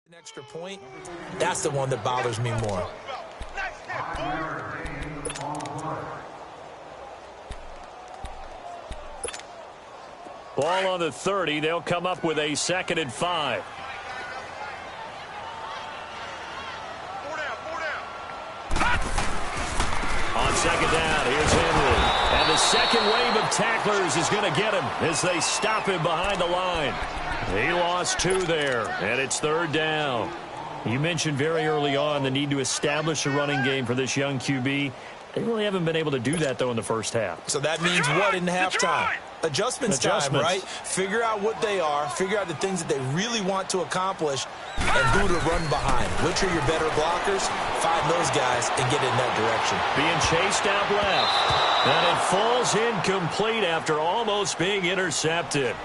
An extra point, that's the one that bothers me more. Ball on the 30. They'll come up with a 2nd and 5. On 2nd down, here's Henry. And the second wave of tacklers is going to get him as they stop him behind the line. He lost 2 there, and it's 3rd down. You mentioned very early on the need to establish a running game for this young QB. They really haven't been able to do that, though, in the first half. So that means what in halftime? Adjustments time, right? Figure out what they are, figure out the things that they really want to accomplish, and who to run behind. Which are your better blockers? Find those guys and get in that direction. Being chased out left. And it falls incomplete after almost being intercepted.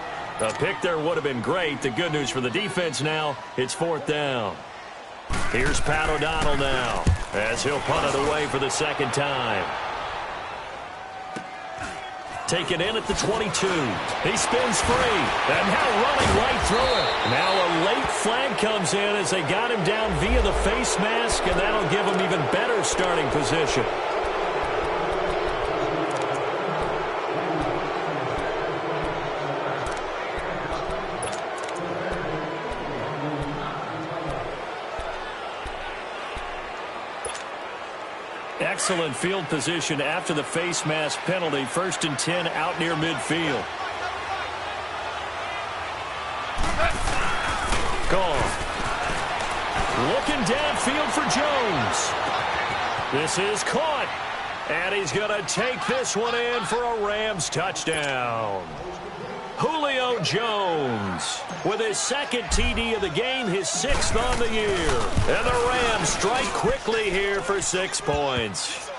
A pick there would have been great. The good news for the defense now, it's 4th down. Here's Pat O'Donnell now as he'll punt it away for the 2nd time. Taken in at the 22. He spins free. And now running right through it. Now a late flag comes in as they got him down via the face mask, and that'll give him even better starting position. Excellent field position after the face mask penalty. 1st and 10 out near midfield. Gone. Looking downfield for Jones. This is caught. And he's going to take this one in for a Rams touchdown. Julio Jones with his 2nd TD of the game, his 6th on the year. And the Rams strike quickly here for 6 points.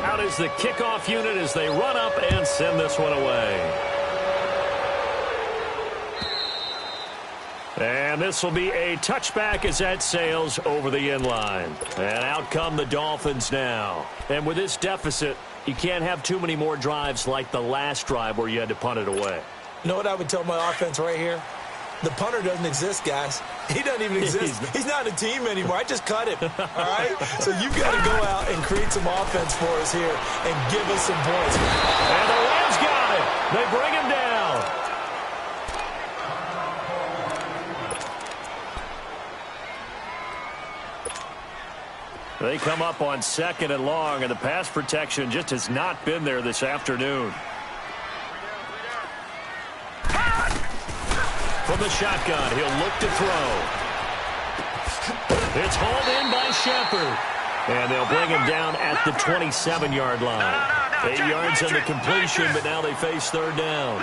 Out is the kickoff unit as they run up and send this one away. And this will be a touchback as that sails over the end line. And out come the Dolphins now. And with this deficit, you can't have too many more drives like the last drive where you had to punt it away. You know what I would tell my offense right here? The punter doesn't exist, guys. He doesn't even exist. He's not a team anymore. I just cut him, all right? So you've got to go out and create some offense for us here and give us some points. And the Rams got it. They bring him down. They come up on 2nd and long, and the pass protection just has not been there this afternoon. From the shotgun, he'll look to throw. It's hauled in by Shepard. And they'll bring him down at the 27-yard line. 8 yards on the completion, but now they face 3rd down.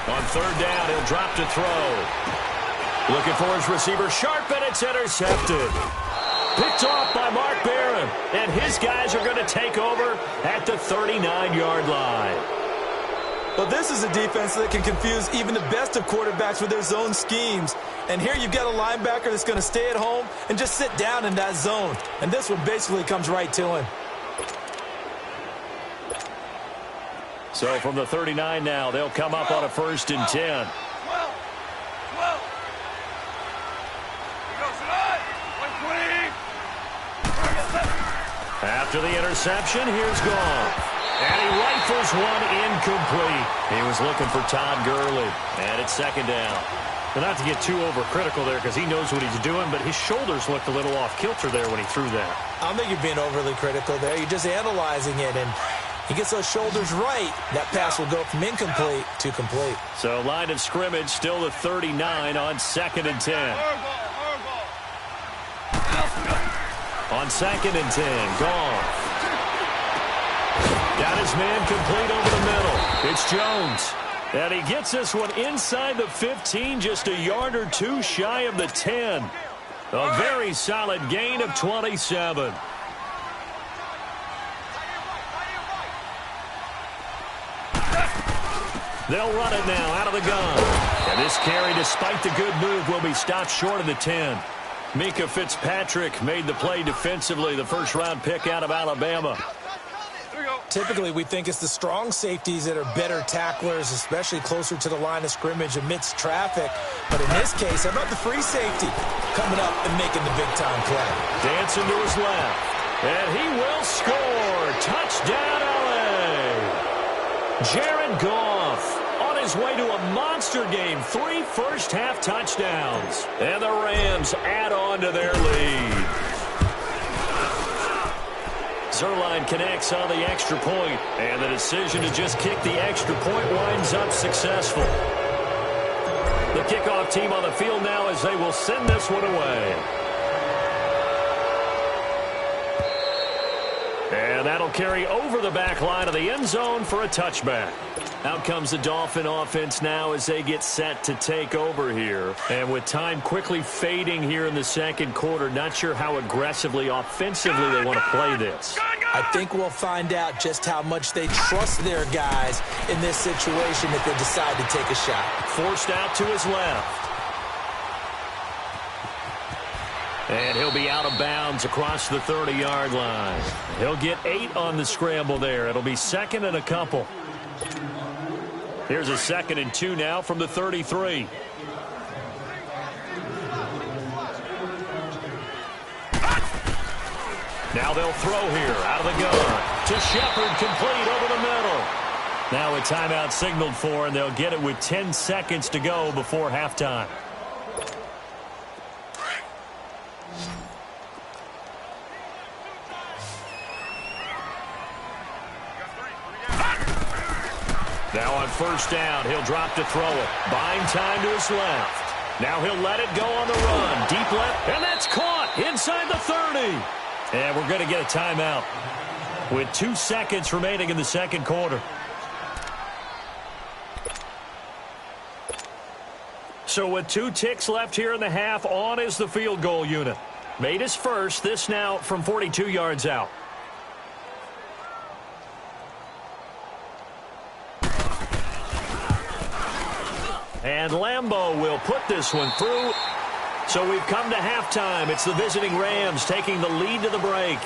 On 3rd down, he'll drop to throw. Looking for his receiver, Sharp, and it's intercepted. Picked off by Mark Barron, and his guys are going to take over at the 39-yard line. Well, this is a defense that can confuse even the best of quarterbacks with their zone schemes. And here you've got a linebacker that's going to stay at home and just sit down in that zone. And this one basically comes right to him. So from the 39 now, they'll come up on a 1st and 10. After the interception, here's Goff. And he rifles one incomplete. He was looking for Todd Gurley. And it's 2nd down. And not to get too overcritical there because he knows what he's doing, but his shoulders looked a little off kilter there when he threw that. I don't think you're being overly critical there. You're just analyzing it, and he gets those shoulders right. That pass will go from incomplete to complete. So line of scrimmage still the 39 on 2nd and 10. On 2nd and 10, Goff. Got his man complete over the middle. It's Jones. And he gets this one inside the 15, just a yard or 2 shy of the 10. A very solid gain of 27. They'll run it now out of the gun. And this carry, despite the good move, will be stopped short of the 10. Mika Fitzpatrick made the play defensively, the first-round pick out of Alabama. Typically, we think it's the strong safeties that are better tacklers, especially closer to the line of scrimmage amidst traffic. But in this case, how about the free safety coming up and making the big-time play? Dancing to his left, and he will score. Touchdown, L.A. Jared Goff on his way to a monster game. 3 first-half touchdowns. And the Rams add on to their lead. Zerline connects on the extra point, and the decision to just kick the extra point winds up successful. The kickoff team on the field now as they will send this one away. And that'll carry over the back line of the end zone for a touchback. Out comes the Dolphin offense now as they get set to take over here. And with time quickly fading here in the second quarter, not sure how aggressively, offensively they want to play this. I think we'll find out just how much they trust their guys in this situation if they decide to take a shot. Forced out to his left. And he'll be out of bounds across the 30-yard line. He'll get 8 on the scramble there. It'll be second and a couple. Here's a 2nd and 2 now from the 33. Now they'll throw here out of the gun to Shepard, complete over the middle. Now a timeout signaled for, and they'll get it with 10 seconds to go before halftime. Now on first down, he'll drop to throw it. Buying time to his left. Now he'll let it go on the run. Deep left, and that's caught inside the 30. And we're going to get a timeout with 2 seconds remaining in the second quarter. So with 2 ticks left here in the half, on is the field goal unit. Made his first, this now from 42 yards out. And Lambeau will put this one through. So we've come to halftime. It's the visiting Rams taking the lead to the break.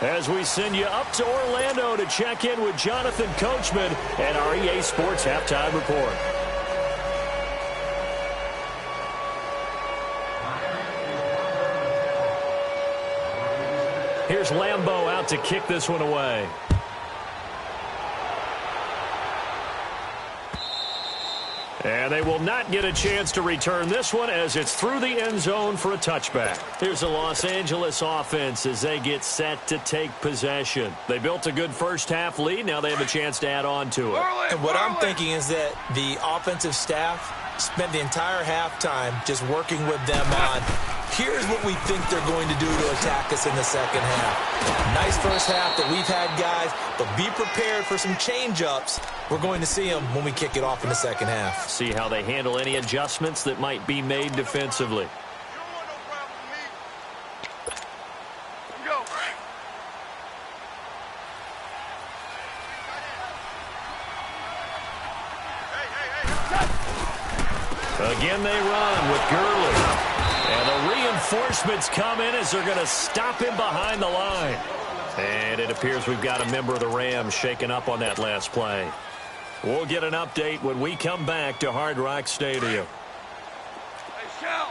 As we send you up to Orlando to check in with Jonathan Coachman and our EA Sports Halftime Report. Here's Lambeau out to kick this one away. And they will not get a chance to return this one as it's through the end zone for a touchback. Here's the Los Angeles offense as they get set to take possession. They built a good first-half lead. Now they have a chance to add on to it. And what I'm thinking is that the offensive staff spent the entire halftime just working with them on, here's what we think they're going to do to attack us in the second half. Nice first half that we've had, guys, but be prepared for some change-ups. We're going to see them when we kick it off in the second half. See how they handle any adjustments that might be made defensively. Again, they run with Gurley. And the reinforcements come in as they're going to stop him behind the line. And it appears we've got a member of the Rams shaken up on that last play. We'll get an update when we come back to Hard Rock Stadium. Hey, Shell.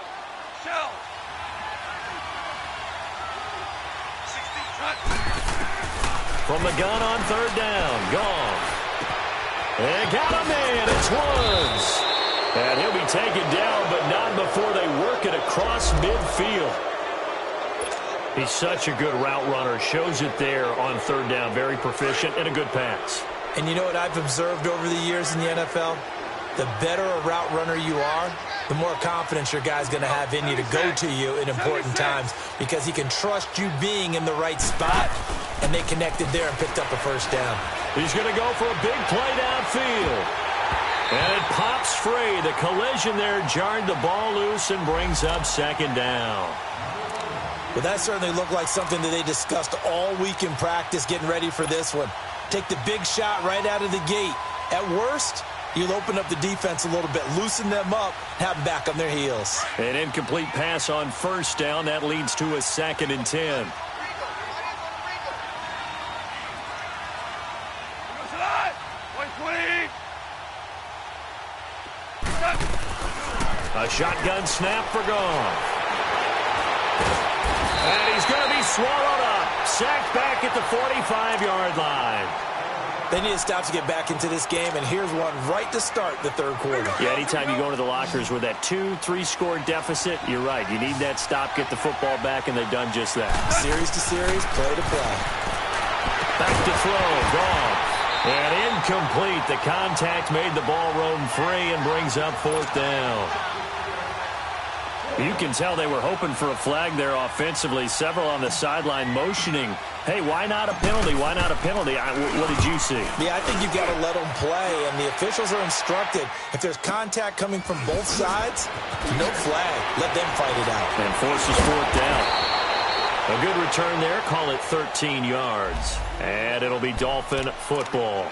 From the gun on third down, Goff. And got a man, it's Woods. And he'll be taken down, but not before they work it across midfield. He's such a good route runner. Shows it there on third down. Very proficient and a good pass. And you know what I've observed over the years in the NFL? The better a route runner you are, the more confidence your guy's going to have in you to go to you in important times because he can trust you being in the right spot, and they connected there and picked up a first down. He's going to go for a big play downfield. And it pops free. The collision there jarred the ball loose and brings up second down. Well, that certainly looked like something that they discussed all week in practice getting ready for this one. Take the big shot right out of the gate. At worst, You'll open up the defense a little bit, loosen them up, have them back on their heels. An incomplete pass on first down. That leads to a 2nd and 10. A shotgun snap for Goff. And he's going to be swallowed up. Sacked back at the 45-yard line. They need a stop to get back into this game, and here's one right to start the third quarter. Yeah, anytime you go into the lockers with that 2-3 score deficit, you're right. You need that stop, get the football back, and they've done just that. Series to series, play to play. Back to throw, Goff. And incomplete. The contact made the ball roam free and brings up 4th down. You can tell they were hoping for a flag there offensively. Several on the sideline motioning, hey, why not a penalty? Why not a penalty? What did you see? Yeah, I think you've got to let them play, and the officials are instructed. If there's contact coming from both sides, no flag. Let them fight it out. And forces 4th down. A good return there. Call it 13 yards. And it'll be Dolphin football.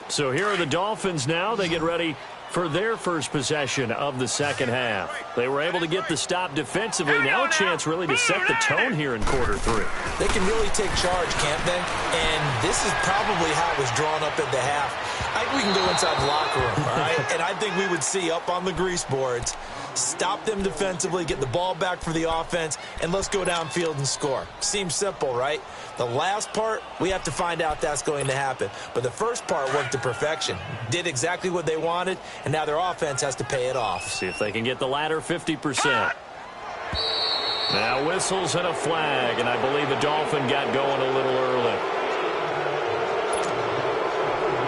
So here are the Dolphins now. They get ready for their first possession of the second half. They were able to get the stop defensively. Now a chance really to set the tone here in quarter 3. They can really take charge, can't they? And this is probably how it was drawn up at the half. I think we can go inside the locker room, all right? And I think we would see up on the grease boards, stop them defensively, get the ball back for the offense, and let's go downfield and score. Seems simple, right? The last part, we have to find out that's going to happen. But the first part worked to perfection. Did exactly what they wanted, and now their offense has to pay it off. See if they can get the latter 50%. Now whistles and a flag, and I believe the Dolphin got going a little early.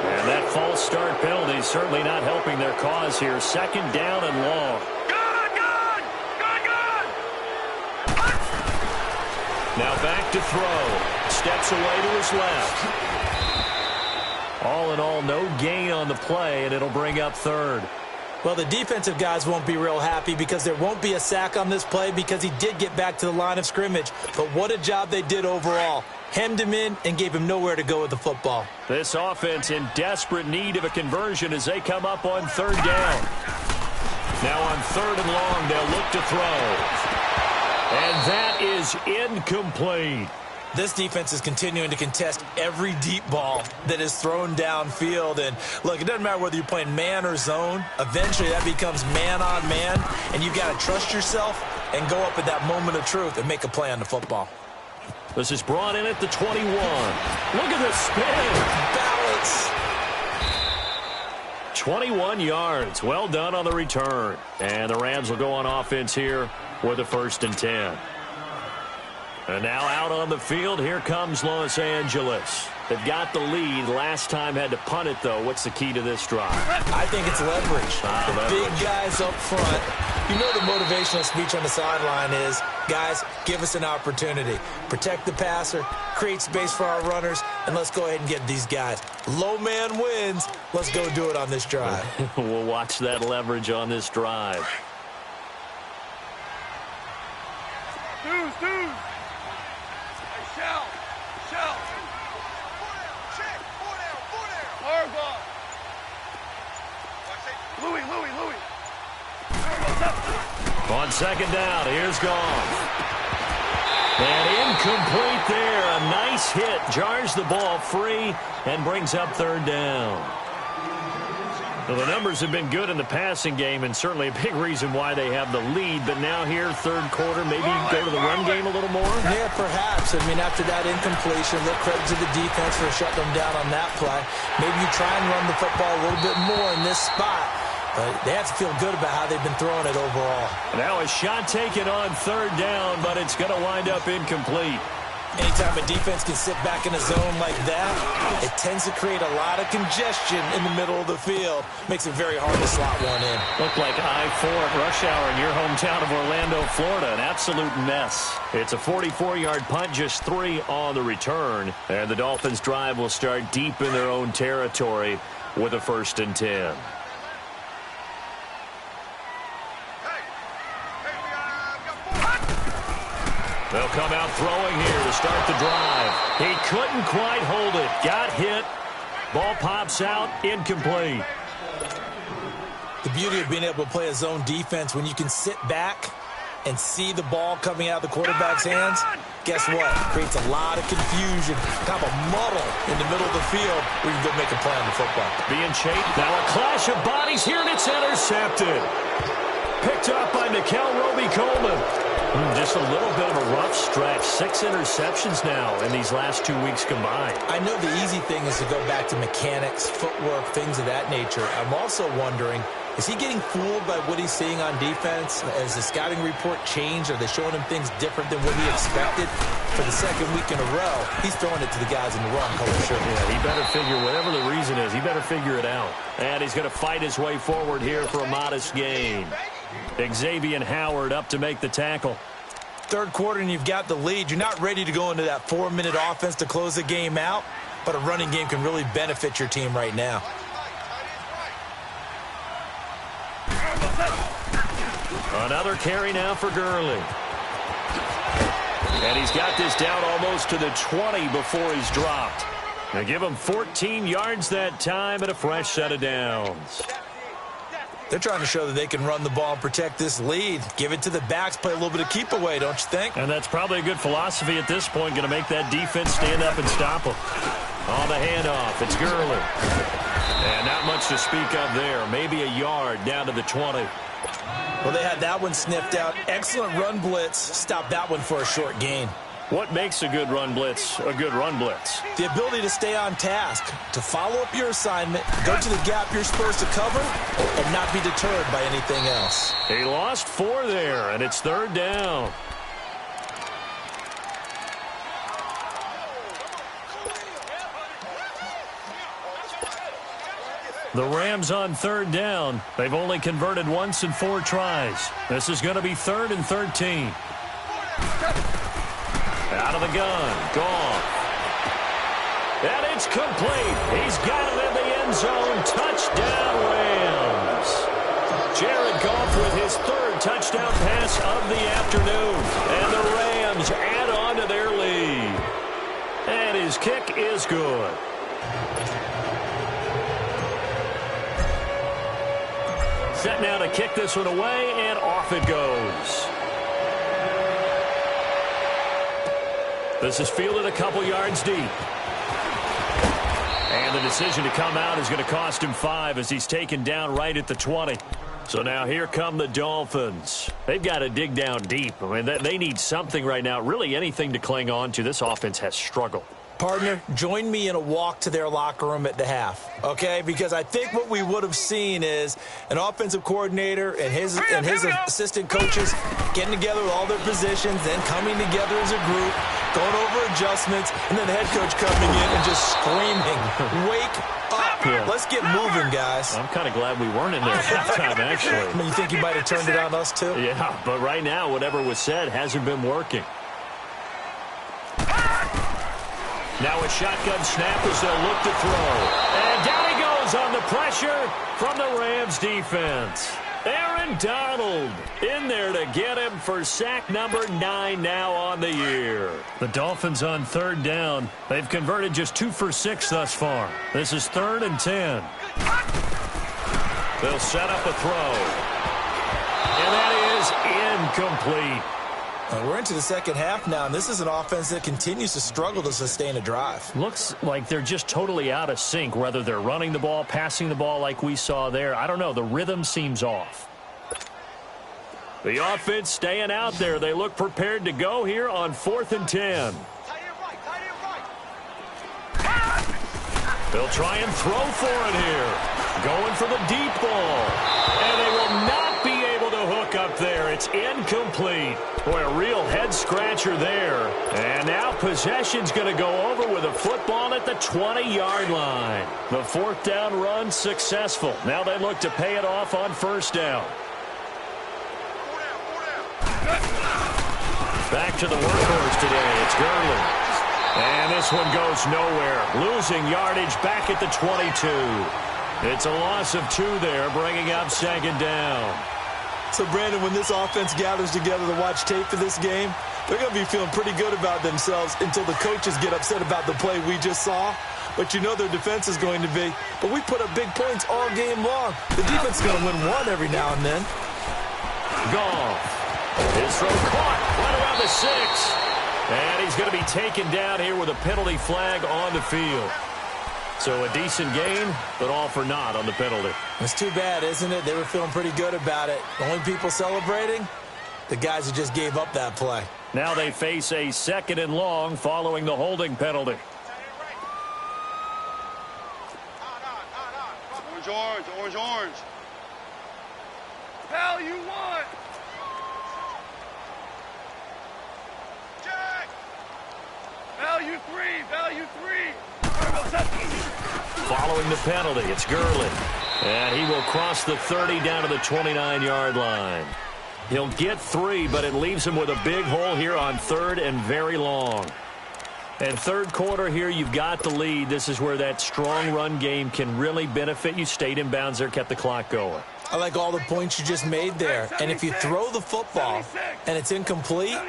And that false start penalty certainly not helping their cause here. 2nd down and long. Now back to throw. Steps away to his left. All in all, no gain on the play, and it'll bring up 3rd. Well, the defensive guys won't be real happy because there won't be a sack on this play because he did get back to the line of scrimmage. But what a job they did overall. Hemmed him in and gave him nowhere to go with the football. This offense in desperate need of a conversion as they come up on 3rd down. Now on 3rd and long, they'll look to throw. And that is incomplete. This defense is continuing to contest every deep ball that is thrown downfield. And, look, it doesn't matter whether you're playing man or zone. Eventually, that becomes man on man. And you've got to trust yourself and go up at that moment of truth and make a play on the football. This is brought in at the 21. Look at the spin. Balance. 21 yards. Well done on the return. And the Rams will go on offense here with a 1st and 10. And now out on the field, here comes Los Angeles. They've got the lead. Last time had to punt it, though. What's the key to this drive? I think it's leverage. Big guys up front. You know the motivational speech on the sideline is, guys, give us an opportunity. Protect the passer, create space for our runners, and let's go ahead and get these guys. Low man wins. Let's go do it on this drive. We'll watch that leverage on this drive. Dude. Shell. Harbaugh. Louis. On 2nd down, here's Goff. And incomplete there. A nice hit. Jars the ball free and brings up 3rd down. Well, the numbers have been good in the passing game and certainly a big reason why they have the lead. But now here, 3rd quarter, maybe go to the run game a little more? Yeah, perhaps. I mean, after that incompletion, look credit to the defense for shutting them down on that play. Maybe you try and run the football a little bit more in this spot. But they have to feel good about how they've been throwing it overall. Now a shot taken on 3rd down, but it's going to wind up incomplete. Anytime a defense can sit back in a zone like that, it tends to create a lot of congestion in the middle of the field. Makes it very hard to slot one in. Looked like I-4 at rush hour in your hometown of Orlando, Florida. An absolute mess. It's a 44-yard punt, just 3 on the return. And the Dolphins' drive will start deep in their own territory with a 1st and 10. They'll come out throwing here to start the drive. He couldn't quite hold it. Got hit. Ball pops out. Incomplete. The beauty of being able to play a zone defense when you can sit back and see the ball coming out of the quarterback's hands, guess what? Creates a lot of confusion, kind of a muddle in the middle of the field where you can go make a play on the football. Being chased. Now a clash of bodies here, and it's intercepted. Picked up by Nickel Roby-Coleman. Just a little bit of a rough stretch. 6 interceptions now in these last 2 weeks combined. I know the easy thing is to go back to mechanics, footwork, things of that nature. I'm also wondering, is he getting fooled by what he's seeing on defense? Has the scouting report changed? Are they showing him things different than what he expected? For the second week in a row, he's throwing it to the guys in the wrong color shirt. Yeah, he better figure, whatever the reason is, he better figure it out. And he's going to fight his way forward here for a modest gain. Xavier Howard up to make the tackle. Third quarter and you've got the lead. You're not ready to go into that 4-minute offense to close the game out, but a running game can really benefit your team right now. Another carry now for Gurley. And he's got this down almost to the 20 before he's dropped. Now give him 14 yards that time and a fresh set of downs. They're trying to show that they can run the ball and protect this lead. Give it to the backs, play a little bit of keep away, don't you think? And that's probably a good philosophy at this point, going to make that defense stand up and stop them. On the handoff, it's Gurley. And not much to speak of there. Maybe a yard down to the 20. Well, they had that one sniffed out. Excellent run blitz. Stop that one for a short gain. What makes a good run blitz a good run blitz? The ability to stay on task, to follow up your assignment, go to the gap you're supposed to cover, and not be deterred by anything else. He lost 4 there, and it's 3rd down. The Rams on 3rd down. They've only converted once in 4 tries. This is going to be 3rd and 13. Out of the gun. Goff. And it's complete. He's got it in the end zone. Touchdown, Rams. Jared Goff with his 3rd touchdown pass of the afternoon. And the Rams add on to their lead. And his kick is good. Set now to kick this one away, and off it goes. This is fielded a couple yards deep. And the decision to come out is going to cost him 5 as he's taken down right at the 20. So now here come the Dolphins. They've got to dig down deep. I mean, they need something right now, really anything to cling on to. This offense has struggled. Partner, join me in a walk to their locker room at the half, okay? Because I think what we would have seen is an offensive coordinator and his assistant coaches getting together with all their positions, then coming together as a group, going over adjustments, and then the head coach coming in and just screaming, "Wake up. Yeah. Let's get moving, guys." I'm kind of glad we weren't in there at halftime, actually. I mean, you think he might have turned it on us, too? Yeah, but right now, whatever was said hasn't been working. Now a shotgun snap as they'll look to throw. And down he goes on the pressure from the Rams defense. Aaron Donald in there to get him for sack number 9 now on the year. The Dolphins on 3rd down. They've converted just 2 for 6 thus far. This is 3rd and 10. They'll set up a throw. And that is incomplete. We're into the second half now, and this is an offense that continues to struggle to sustain a drive. Looks like they're just totally out of sync, whether they're running the ball, passing the ball like we saw there. I don't know. The rhythm seems off. The offense staying out there. They look prepared to go here on 4th and 10. They'll try and throw for it here. Going for the deep ball. And they will not be able to hook up there. It's incomplete. Boy, a real head-scratcher there. And now possession's going to go over with a football at the 20-yard line. The 4th down run successful. Now they look to pay it off on 1st down. Back to the workhorse today. It's Gurley. And this one goes nowhere. Losing yardage back at the 22. It's a loss of 2 there, bringing up 2nd down. So, Brandon, when this offense gathers together to watch tape for this game, They're going to be feeling pretty good about themselves until the coaches get upset about the play we just saw. But you know their defense is going to be. But we put up big points all game long. The defense is going to win one every now and then. Goff. His throw caught right around the 6. And he's going to be taken down here with a penalty flag on the field. So a decent gain, but all for naught on the penalty. It's too bad, isn't it? They were feeling pretty good about it. The only people celebrating, the guys who just gave up that play. Now they face a 2nd and long following the holding penalty. Orange. Hell, you won. Jack. Value three. Following the penalty, it's Gurley. And he will cross the 30 down to the 29-yard line. He'll get 3, but it leaves him with a big hole here on 3rd and very long. And 3rd quarter here, you've got the lead. This is where that strong run game can really benefit you. Stayed in bounds there, kept the clock going. I like all the points you just made there. And if you throw the football and it's incomplete,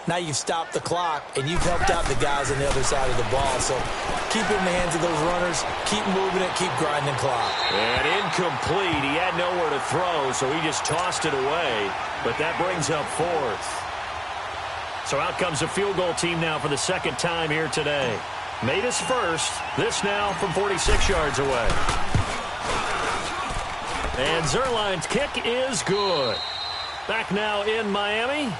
now you've stopped the clock and you've helped out the guys on the other side of the ball. So keep it in the hands of those runners. Keep moving it. Keep grinding clock. And incomplete. He had nowhere to throw, so he just tossed it away. But that brings up 4th. So out comes the field goal team now for the 2nd time here today. Made his first. This now from 46 yards away. And Zerline's kick is good. Back now in Miami.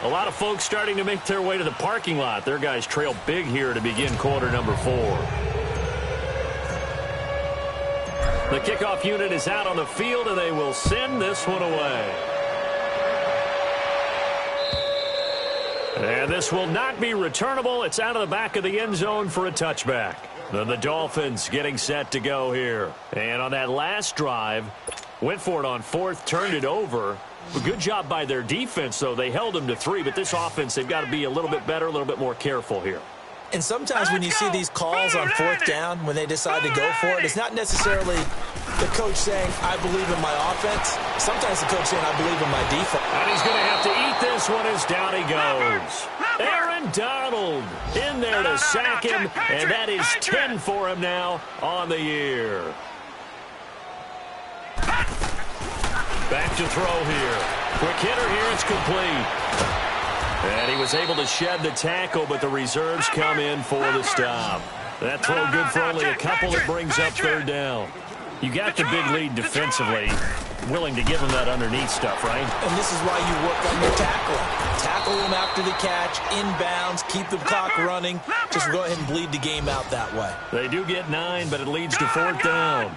A lot of folks starting to make their way to the parking lot. Their guys trail big here to begin quarter number 4. The kickoff unit is out on the field, and they will send this one away. And this will not be returnable. It's out of the back of the end zone for a touchback. Then the Dolphins getting set to go here. And on that last drive, went for it on 4th, turned it over. A good job by their defense, though. They held them to 3, but this offense, they've got to be a little bit better, a little bit more careful here. And sometimes when you see these calls on 4th down, when they decide to go for it, it's not necessarily the coach saying, I believe in my offense. Sometimes the coach saying, I believe in my defense. And he's going to have to eat this one as down he goes. Aaron Donald in there to sack him, and that is 10 for him now on the year. Back to throw here. Quick hitter here, it's complete. And he was able to shed the tackle, but the reserves come in for the stop. That throw good for only a couple. It brings up 3rd down. You got the big lead defensively. Willing to give him that underneath stuff, right? And this is why you work on your tackling. Tackle him after the catch, inbounds, keep the clock running. Just go ahead and bleed the game out that way. They do get 9, but it leads to 4th down.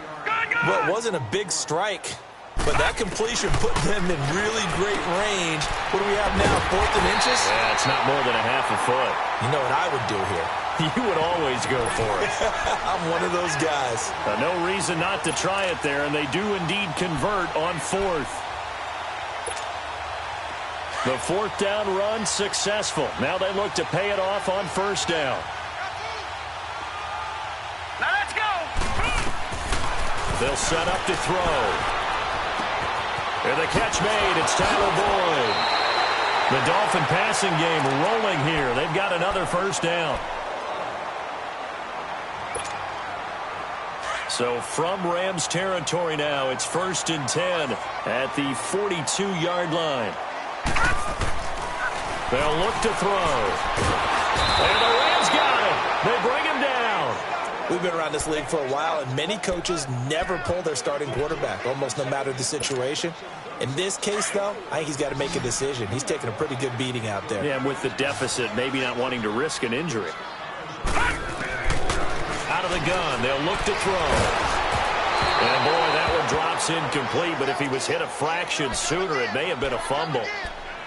Well, it wasn't a big strike, but that completion put them in really great range. What do we have now, 4th and inches? Yeah, it's not more than a half a foot. You know what I would do here? You would always go for it. I'm one of those guys. No reason not to try it there, and they do indeed convert on 4th. The 4th down run successful. Now they look to pay it off on 1st down. Now let's go. They'll set up to throw. And the catch made. It's Tyler Boyd. The Dolphin passing game rolling here. They've got another 1st down. So from Rams territory now, it's 1st and 10 at the 42-yard line. They'll look to throw. And the Rams got it. They bring him down. We've been around this league for a while, and many coaches never pull their starting quarterback, almost no matter the situation. In this case, though, I think he's got to make a decision. He's taking a pretty good beating out there. Yeah, and with the deficit, maybe not wanting to risk an injury. Out of the gun, they'll look to throw. And, boy, that one drops incomplete, but if he was hit a fraction sooner, it may have been a fumble.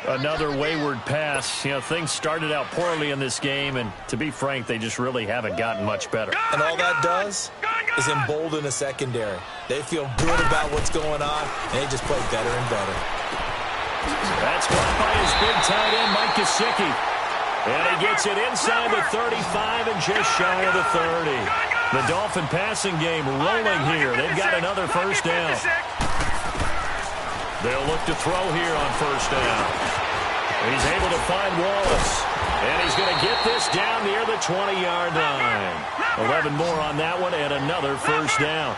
Another wayward pass. You know, things started out poorly in this game, and to be frank, they just really haven't gotten much better. And all that does is embolden a secondary. They feel good about what's going on, and they just play better and better. That's caught by his big tight end, Mike Gesicki. And he gets it inside the 35 and just shy of the 30. The Dolphin passing game rolling here. They've got another 1st down. They'll look to throw here on 1st down. He's able to find Wallace. And he's going to get this down near the 20-yard line. 11 more on that one and another first down.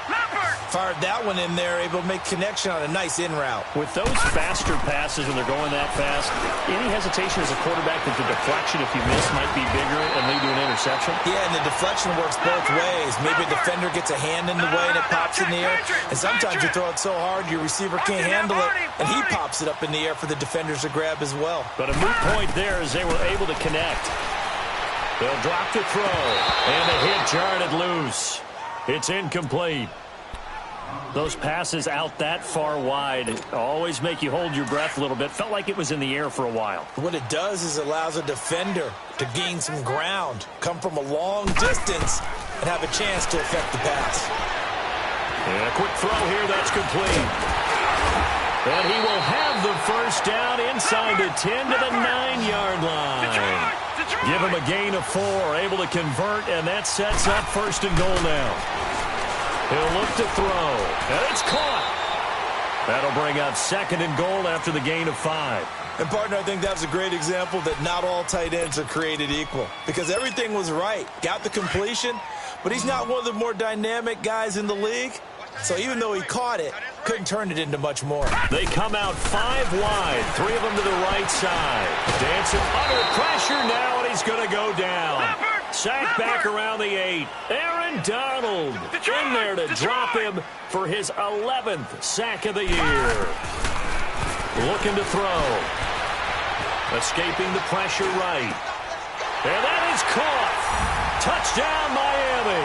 Fired that one in there, able to make connection on a nice in route. With those faster passes when they're going that fast, any hesitation as a quarterback that the deflection, if you miss, might be bigger and lead to an interception? Yeah, and the deflection works both ways. Maybe a defender gets a hand in the way and it pops in the air. And sometimes you throw it so hard your receiver can't handle it, and he pops it up in the air for the defenders to grab as well. But a moot point there as they were able to connect. They'll drop the throw, and the hit jarred it loose. It's incomplete. Those passes out that far wide always make you hold your breath a little bit. Felt like it was in the air for a while. What it does is it allows a defender to gain some ground, come from a long distance, and have a chance to affect the pass. And a quick throw here, that's complete. And he will have the first down inside the 10 to the 9-yard line. Give him a gain of 4, able to convert, and that sets up first and goal now. He'll look to throw, and it's caught. That'll bring up second and goal after the gain of 5. And, partner, I think that was a great example that not all tight ends are created equal, because everything was right. Got the completion, but he's not one of the more dynamic guys in the league. So even though he caught it, couldn't turn it into much more. They come out 5 wide, 3 of them to the right side. Dancing under pressure now, and he's going to go down. Sacked back around the 8. Aaron Donald in there to drop him for his 11th sack of the year. Looking to throw. Escaping the pressure right. And that is caught. Touchdown, Miami.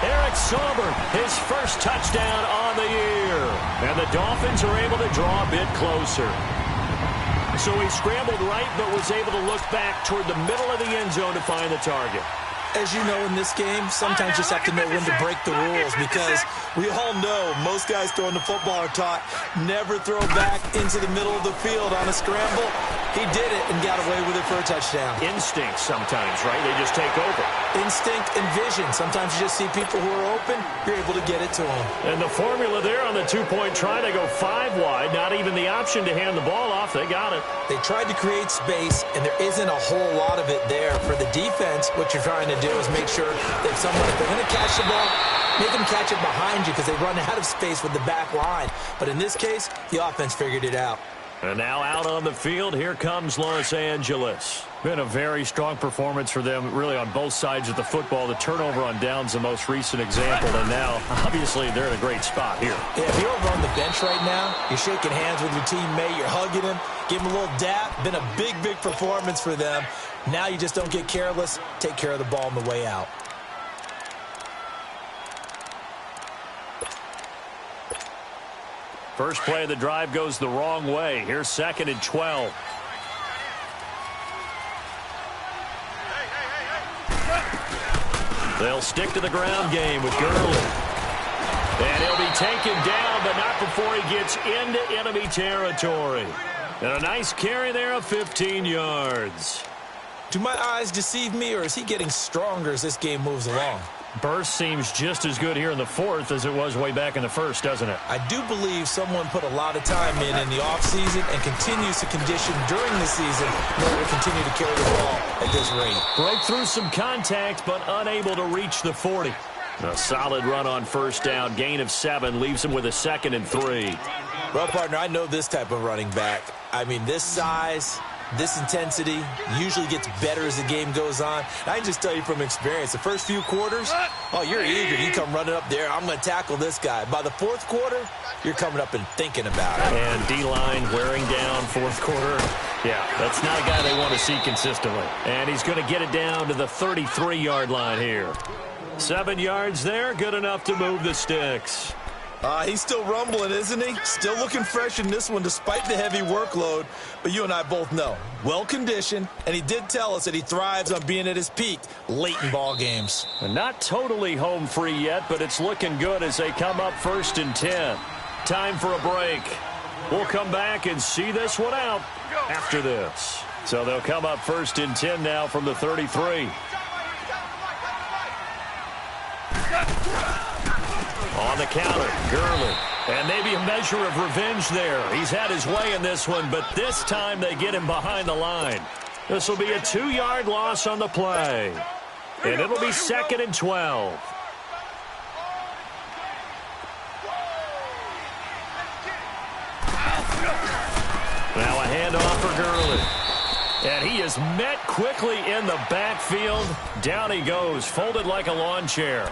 Eric Sauber, his first touchdown on the year. And the Dolphins are able to draw a bit closer. So he scrambled right, but was able to look back toward the middle of the end zone to find the target. As you know, in this game, sometimes you just have to know when to break the rules, because we all know most guys throwing the football are taught never throw back into the middle of the field on a scramble. He did it and got away with it for a touchdown. Instinct sometimes, right? They just take over. Instinct and vision. Sometimes you just see people who are open, you're able to get it to them. And the formula there on the 2-point try, they go 5 wide. Not even the option to hand the ball off. They got it. They tried to create space, and there isn't a whole lot of it there. For the defense, what you're trying to do is make sure that if they're going to catch the ball, make them catch it behind you, because they run out of space with the back line. But in this case, the offense figured it out. And now out on the field, here comes Los Angeles. Been a very strong performance for them, really on both sides of the football. The turnover on downs the most recent example, and now, obviously, they're in a great spot here. Yeah, if you're over on the bench right now, you're shaking hands with your teammate, you're hugging him, give him a little dap. Been a big, big performance for them. Now you just don't get careless. Take care of the ball on the way out. First play of the drive goes the wrong way. Here's 2nd and 12. They'll stick to the ground game with Gurley. And he'll be taken down, but not before he gets into enemy territory. And a nice carry there of 15 yards. Do my eyes deceive me, or is he getting stronger as this game moves along? Burst seems just as good here in the 4th as it was way back in the 1st, doesn't it? I do believe someone put a lot of time in the offseason and continues to condition during the season in order to continue to carry the ball at this rate. Broke through some contact, but unable to reach the 40. A solid run on first down. Gain of 7 leaves him with a 2nd and 3. Well, partner, I know this type of running back. I mean, this size, this intensity usually gets better as the game goes on. And I can just tell you from experience, the first few quarters, oh, you're eager. You come running up there, I'm going to tackle this guy. By the 4th quarter, you're coming up and thinking about it. And D-line wearing down 4th quarter. Yeah, that's not a guy they want to see consistently. And he's going to get it down to the 33-yard line here. 7 yards there, good enough to move the sticks. He's still rumbling, isn't he? Still looking fresh in this one despite the heavy workload. But you and I both know, well-conditioned, and he did tell us that he thrives on being at his peak late in ball games. And not totally home free yet, but it's looking good as they come up 1st and 10. Time for a break. We'll come back and see this one out after this. So they'll come up 1st and 10 now from the 33. On the counter, Gurley. And maybe a measure of revenge there. He's had his way in this one, but this time they get him behind the line. This will be a 2-yard loss on the play. And it'll be 2nd and 12. Now a handoff for Gurley. And he is met quickly in the backfield. Down he goes, folded like a lawn chair.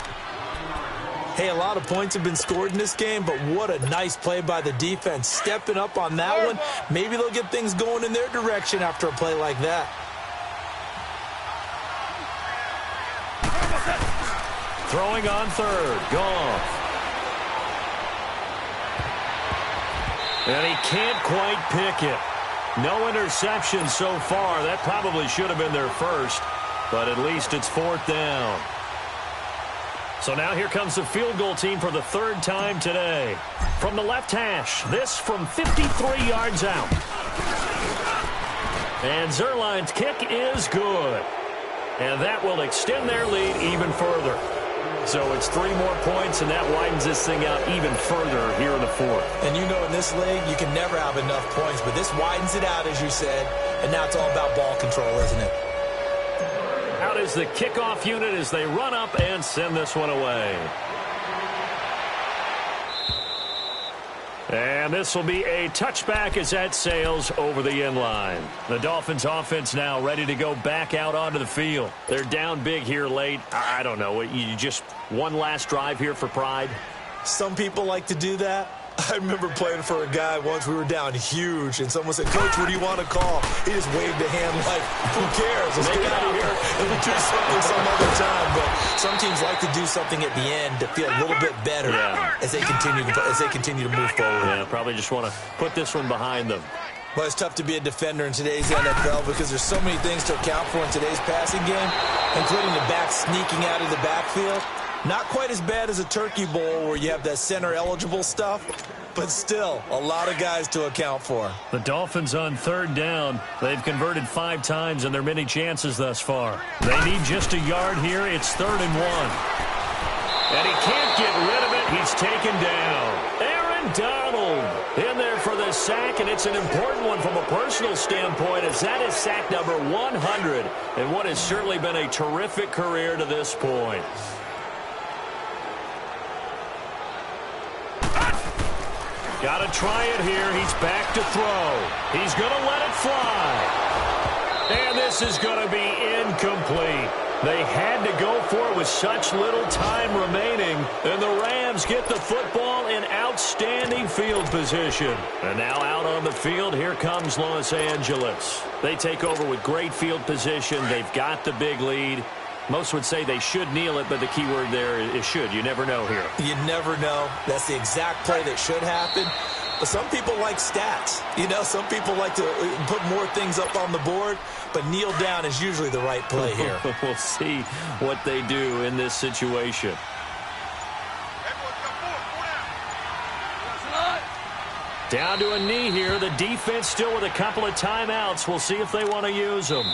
Hey, a lot of points have been scored in this game, but what a nice play by the defense. Stepping up on that one. Maybe they'll get things going in their direction after a play like that. Throwing on 3rd, Goff. And he can't quite pick it. No interception so far. That probably should have been their first, but at least it's 4th down. So now here comes the field goal team for the 3rd time today. From the left hash, this from 53 yards out. And Zerline's kick is good. And that will extend their lead even further. So it's 3 more points, and that widens this thing out even further here in the 4th. And you know in this league, you can never have enough points, but this widens it out, as you said, and now it's all about ball control, isn't it? Out is the kickoff unit as they run up and send this one away. And this will be a touchback as that sails over the end line. The Dolphins offense now ready to go back out onto the field. They're down big here late. I don't know. You just one last drive here for pride? Some people like to do that. I remember playing for a guy once. We were down huge, and someone said, "Coach, what do you want to call?" He just waved a hand like, "Who cares? Let's get out of here and we'll do something some other time." But some teams like to do something at the end to feel a little bit better as they continue to move forward. Yeah, probably just want to put this one behind them. Well, it's tough to be a defender in today's NFL because there's so many things to account for in today's passing game, including the back sneaking out of the backfield. Not quite as bad as a turkey bowl where you have that center-eligible stuff, but still a lot of guys to account for. The Dolphins on 3rd down. They've converted 5 times in their many chances thus far. They need just a yard here. It's 3rd and 1. And he can't get rid of it. He's taken down. Aaron Donald in there for the sack, and it's an important one from a personal standpoint as that is sack number 100 and what has certainly been a terrific career to this point. Got to try it here. He's back to throw. He's going to let it fly. And this is going to be incomplete. They had to go for it with such little time remaining. And the Rams get the football in outstanding field position. And now out on the field, here comes Los Angeles. They take over with great field position. They've got the big lead. Most would say they should kneel it, but the key word there is should. You never know here. You never know. That's the exact play that should happen. But some people like stats. You know, some people like to put more things up on the board, but kneel down is usually the right play here. We'll see what they do in this situation. Down to a knee here. The defense still with a couple of timeouts. We'll see if they want to use them.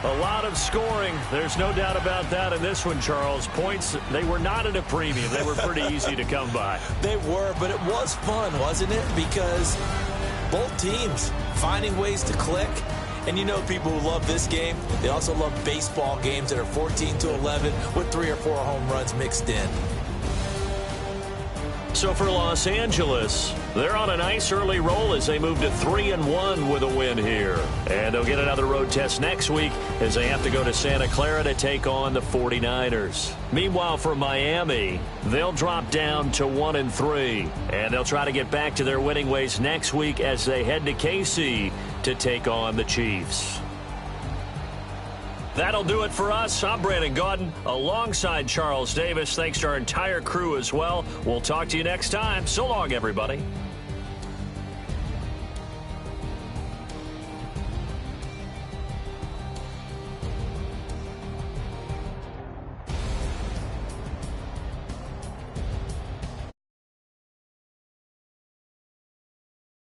A lot of scoring. There's no doubt about that in this one, Charles. Points, they were not at a premium. They were pretty easy to come by. They were, but it was fun, wasn't it? Because both teams finding ways to click. And you know people who love this game, they also love baseball games that are 14-11 with 3 or 4 home runs mixed in. So for Los Angeles, they're on a nice early roll as they move to 3-1 with a win here. And they'll get another road test next week as they have to go to Santa Clara to take on the 49ers. Meanwhile, for Miami, they'll drop down to 1-3. And they'll try to get back to their winning ways next week as they head to KC to take on the Chiefs. That'll do it for us. I'm Brandon Gaudin alongside Charles Davis. Thanks to our entire crew as well. We'll talk to you next time. So long, everybody.